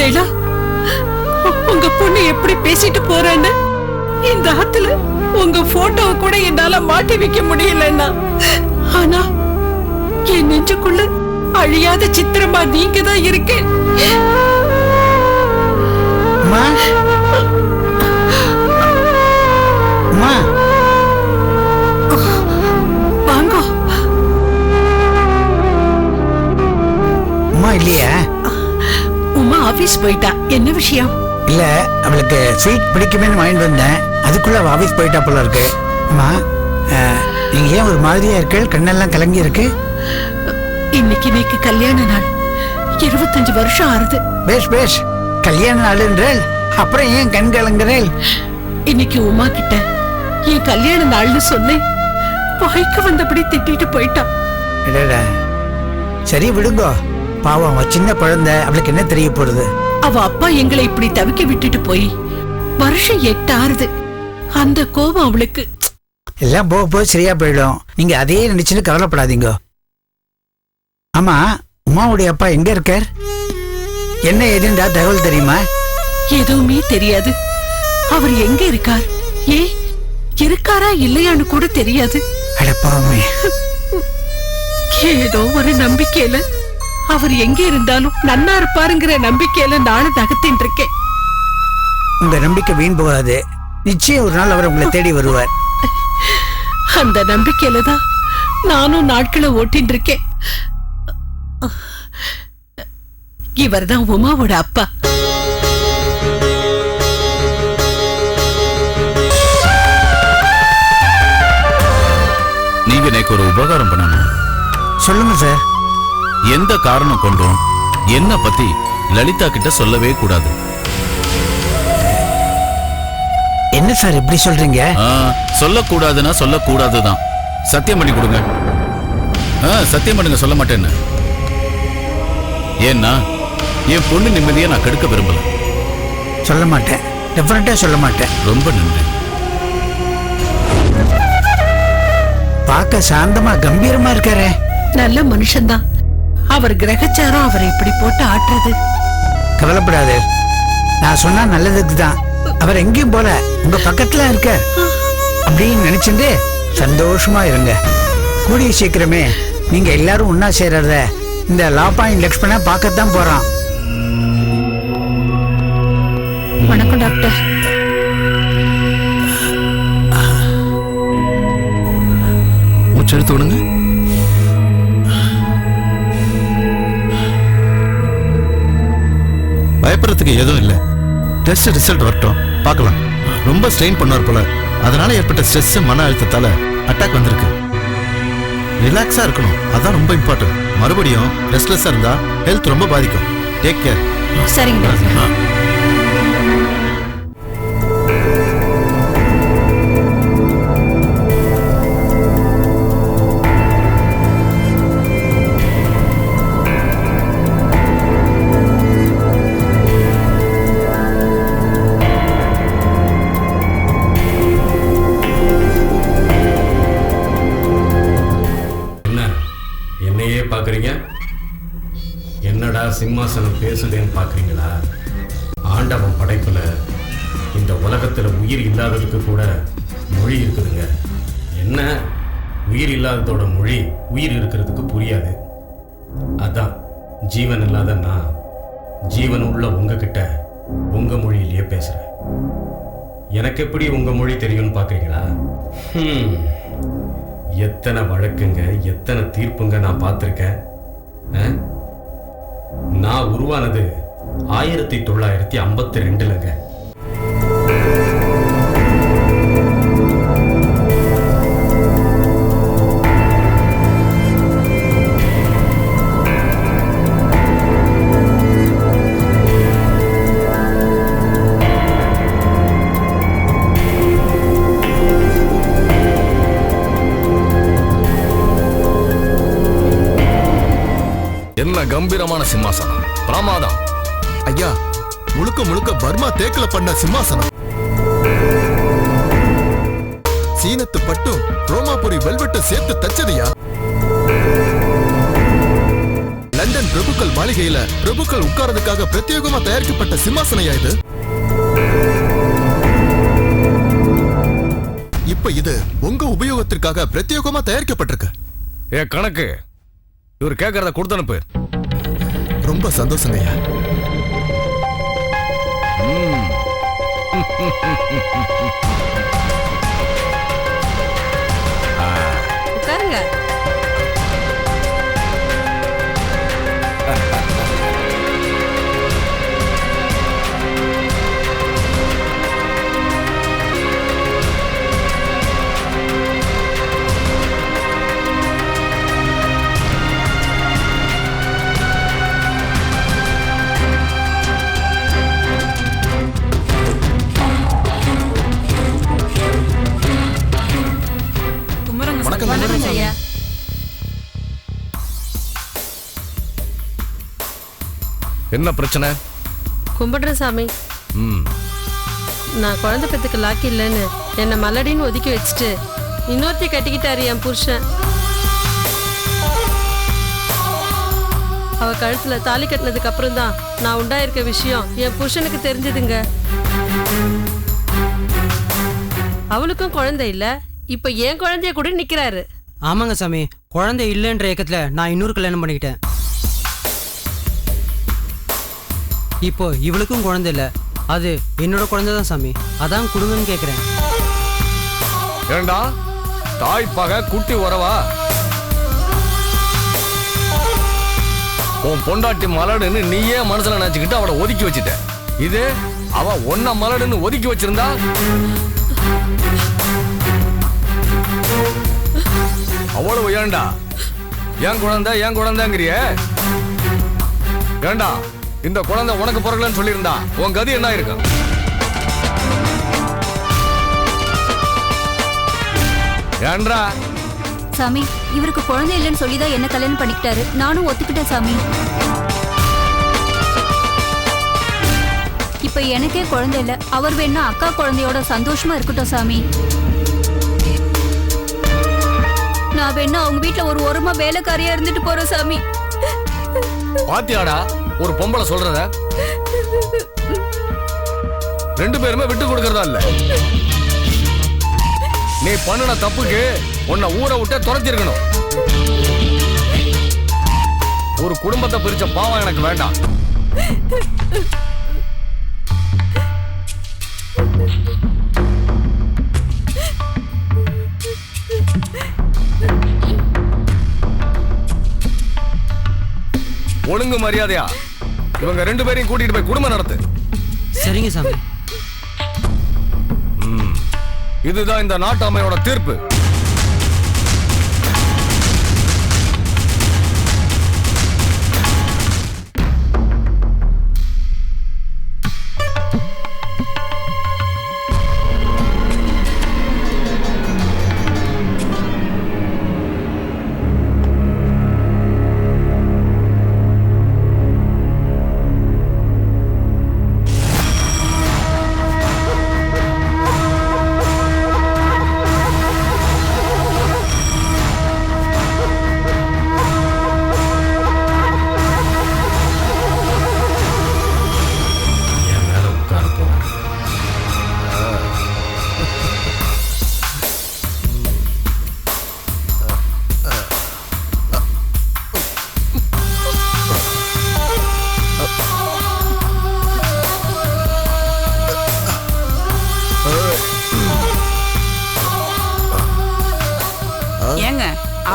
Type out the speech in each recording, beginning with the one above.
பாத்தீங்களா உங்க பொண்ணு எப்படி பேசிட்டு போறேன்னு? இந்த ஆத்துல உங்க போட்டோவை கூட என்னால மாட்டி வைக்க முடியலன்னா, ஆனா என் நெஞ்சுக்குள்ள அழியாத சித்திரமா நீங்க தான் இருக்கேன். வாங்கோ. உமா இல்லையா? உமா ஆபீஸ் போயிட்டா. என்ன விஷயம்? இல்ல, அவளுக்கு ஸ்வீட் பிடிக்குமே வாங்கிட்டு வந்தேன். அதுக்குள்ள ஆபீஸ் போயிட்டா போல இருக்கு. அம்மா, நீங்க ஏன் ஒரு மாதிரியா இருக்கு? கண்ணெல்லாம் கலங்கி இருக்கு. இன்னைக்கு நீக்கு கல்யாண நாள். 25 வருஷம் ஆறுது. பேஷ் பேஷ், கல்யாண நாளுன்றேள், அப்புறம் ஏன் கண் கலங்குறேள்? இன்னைக்கு உமா கிட்ட என் கல்யாண நாள்னு சொன்னேன். வாய்க்கு வந்தபடி திட்டிட்டு போயிட்டான். சரி விடுங்கோ, பாவம் அவ சின்ன குழந்தை, அவளுக்கு என்ன தெரிய போறது? அவ அப்பா எங்களை இப்படி தவிக்க விட்டுட்டு போய் வருஷம் 8 ஆறுது. அந்த கோபம் அவளுக்கு. எல்லாம் போக போக சரியா போயிடும். நீங்க அதையே நினைச்சுன்னு கவலைப்படாதீங்க. ஆமா, உமாவுடைய அப்பா எங்க இருக்கார்? என்ன ஏதுண்டா தகவல் தெரியுமா? எதுவுமே தெரியாது. அவர் எங்க இருக்கார், இருக்காரா இல்லையான்னு கூட தெரியாது. அடப்பாவுமே. ஏதோ ஒரு நம்பிக்கையில அவர் எங்க இருந்தாலும் நன்னா இருப்பாருங்கிற நம்பிக்கையில நானும் நகத்தின் இருக்கேன். உங்க நம்பிக்கை வீண் போகாது. நிச்சயம் ஒரு நாள் அவர் உங்களை தேடி வருவார். அந்த நம்பிக்கையில தான் நானும் நாட்களை ஓட்டின் இருக்கேன். இவர் தான் உமாவோட அப்பா. நீங்க எனக்கு ஒரு உபகாரம் பண்ணணும். சொல்லுங்க சார். எந்த காரணம் கொண்டும் என்ன பத்தி லலிதா கிட்ட சொல்லவே கூடாது. என்ன சார் இப்படி சொல்றீங்க? சொல்லக்கூடாதுன்னா சொல்லக்கூடாதுதான். சத்தியம் பண்ணி கொடுங்க. சத்தியம் பண்ணுங்க, சொல்ல மாட்டேன்னு. ஏன்னா என் பொண்ணு நிம்மதியை நான் கெடுக்க விரும்பல. சொல்ல மாட்டேன், டெஃபினட்டா சொல்ல மாட்டேன். ரொம்ப நன்றி. பார்க்க சாந்தமா கம்பீரமா இருக்காரே. நல்ல மனுஷன்தான். அவர் கிரகச்சாரம் அவரை இப்படி போட்டு ஆட்டுறது. கவலைப்படாது, நான் சொன்னா நல்லதுக்கு தான். அவர் எங்கேயும் போல, உங்க பக்கத்துல இருக்க அப்படின்னு நினைச்சுட்டு சந்தோஷமா இருங்க. கூடிய சீக்கிரமே நீங்க எல்லாரும் ஒன்னா சேர்றத இந்த லாபாயின் லக்ஷ்மணா பார்க்கத்தான் போறான். வணக்கம் டாக்டர். மூச்செடுத்து விடுங்க. பயப்படுறதுக்கு எதுவும் இல்லை. டெஸ்ட் ரிசல்ட் வரட்டும், பார்க்கலாம். ரொம்ப ஸ்ட்ரெயின் பண்ணார் போல, அதனால ஏற்பட்ட ஸ்ட்ரெஸ் மன அழுத்தத்தால அட்டாக் வந்திருக்கு. ரிலாக்ஸா இருக்கணும், அதான் ரொம்ப இம்பார்ட்டன்ட். மறுபடியும் ரெஸ்ட்லெஸ்ஸா இருந்தா ஹெல்த் ரொம்ப பாதிக்கும். Take care. சரிங்க டாக்டர். என்னடா சிம்மாசனம் பேசுதேன்னு பார்க்குறீங்களா? ஆண்டவன் படைப்புல இந்த உலகத்தில் உயிர் இல்லாததுக்கு கூட மொழி இருக்குதுங்க. என்ன, உயிர் இல்லாததோட மொழி உயிர் இருக்கிறதுக்கு புரியாது. அதான் ஜீவன் இல்லாத நான் ஜீவன் உள்ள உங்ககிட்ட உங்க மொழியிலேயே பேசுறேன். எனக்கு எப்படி உங்க மொழி தெரியும்னு பார்க்குறீங்களா? எத்தனை வழக்குங்க, எத்தனை தீர்ப்புங்க நான் பார்த்துருக்கேன். நான் உருவானது 1952ங்க. என்ன கம்பீரமான சிம்மாசனம், பிரமாதம். ஐயா, முழுக்க முழுக்க பர்மா தேக்கில பண்ண சிம்மாசனம். சீனத்து பட்டும் ரோமாபுரி வெல்வெட்ட சேர்த்து தச்சதையா. லண்டன் பிரபுக்கள் மாளிகையில பிரபுக்கள் உட்கார்றதுக்காக பிரத்யேகமா தயாரிக்கப்பட்ட சிம்மாசனையா இது? இப்ப இது உங்க உபயோகத்திற்காக பிரத்யேகமா தயாரிக்கப்பட்டிருக்கு. கணக்கு இவர் கேட்கறத கொடுத்து அனுப்பு. ரொம்ப சந்தோஷங்கய்யா. உட்காருங்க. வணக்கம் ஐயா. என்ன பிரச்சனை? கும்பிடுறேன் சாமி. நான் குழந்தை பெத்துக்கு லாக்கி இல்லைன்னு என்னை மல்லடின்னு ஒதுக்கி வச்சுட்டு இன்னொருத்தி கட்டிக்கிட்டாரு என் புருஷன். அவ கழுத்துல தாலி கட்டினதுக்கு அப்புறம் தான் நான் உண்டாயிருக்க விஷயம் என் புருஷனுக்கு தெரிஞ்சதுங்க. அவளுக்கும் குழந்தை இல்ல, இப்ப என் குழந்தைய கூட நிக்கிறாரு. ஆமாங்க சாமி, குழந்தை இல்லைன்ற ஏக்கத்துல நான் இன்னொரு கல்யாணம் பண்ணிக்கிட்டேன். இப்போ இவளுக்கும் குழந்தை இல்லை, அது என்னோட குழந்தை தான் சாமி. அதான் கொடுங்கன்னு கேட்குறேன். ஏண்டா தாய் பகை குட்டி உறவா? உன் பொண்டாட்டி மலடுன்னு நீயே மனசுல நினைச்சுக்கிட்டு அவளை ஒதுக்கி வச்சுட்ட. இது அவ ஒன்ன மலடுன்னு ஒதுக்கி வச்சிருந்தா அவ்வளவு ஏண்டா ஏன் குழந்தைங்கிறிய? ஏண்டா இந்த குழந்தை உனக்கு பிறகுலன்னு சொல்லியிருந்தா உன் கதி என்ன இருக்கும்? ஏன்றா சாமி, இவருக்கு குழந்தை இல்லைன்னு சொல்லிதான் என்ன கல்யாணம் பண்ணிக்கிட்டாரு. நானும் ஒத்துக்கிட்டேன் சாமி. இப்ப எனக்கே குழந்தை இல்ல, அவர் வேணா அக்கா குழந்தையோட சந்தோஷமா இருக்கட்டும் சாமி. நான் வேணா அவங்க வீட்டுல ஒரு ஓரமா வேலைக்காரியா இருந்துட்டு போறேன் சாமி. பாத்தியாடா ஒரு பொம்பளை சொல்றத? ரெண்டு பேருமே விட்டு கொடுக்கறதா இல்ல. நீ பண்ணுன தப்புக்கு உன்னை ஊரை விட்டு துரத்தி இருக்கணும். ஒரு குடும்பத்தை பிரிச்ச பாவம் எனக்கு வேண்டாம். ஒழுங்கு மரியாதையா இவங்க ரெண்டு பேரையும் கூட்டிட்டு போய் குடும்பம் நடத்து. சரிங்க சாமி. இதுதான் இந்த நாட்டாமையோட தீர்ப்பு.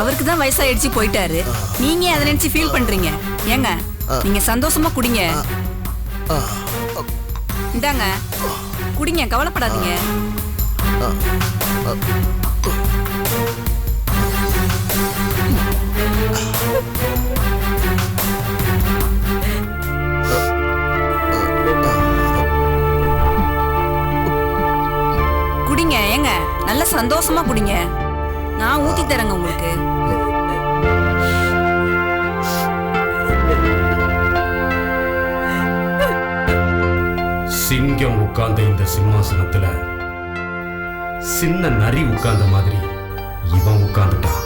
அவருக்கு தான் வயசாயிடுச்சு போயிட்டாரு. நீங்க அதை நினைச்சு ஃபீல் பண்றீங்க? ஏங்க நீங்க சந்தோஷமா குடிங்க. இந்தாங்க குடிங்க, கவலைப்படாதீங்க. குடிங்க ஏங்க, நல்ல சந்தோஷமா குடிங்க. நான் ஊத்தி தரேங்க உங்களுக்கு. சிங்கம் உட்கார்ந்த இந்த சிம்மாசனத்துல சின்ன நரி உட்கார்ந்த மாதிரி இவன் உட்கார்ந்துட்டான்.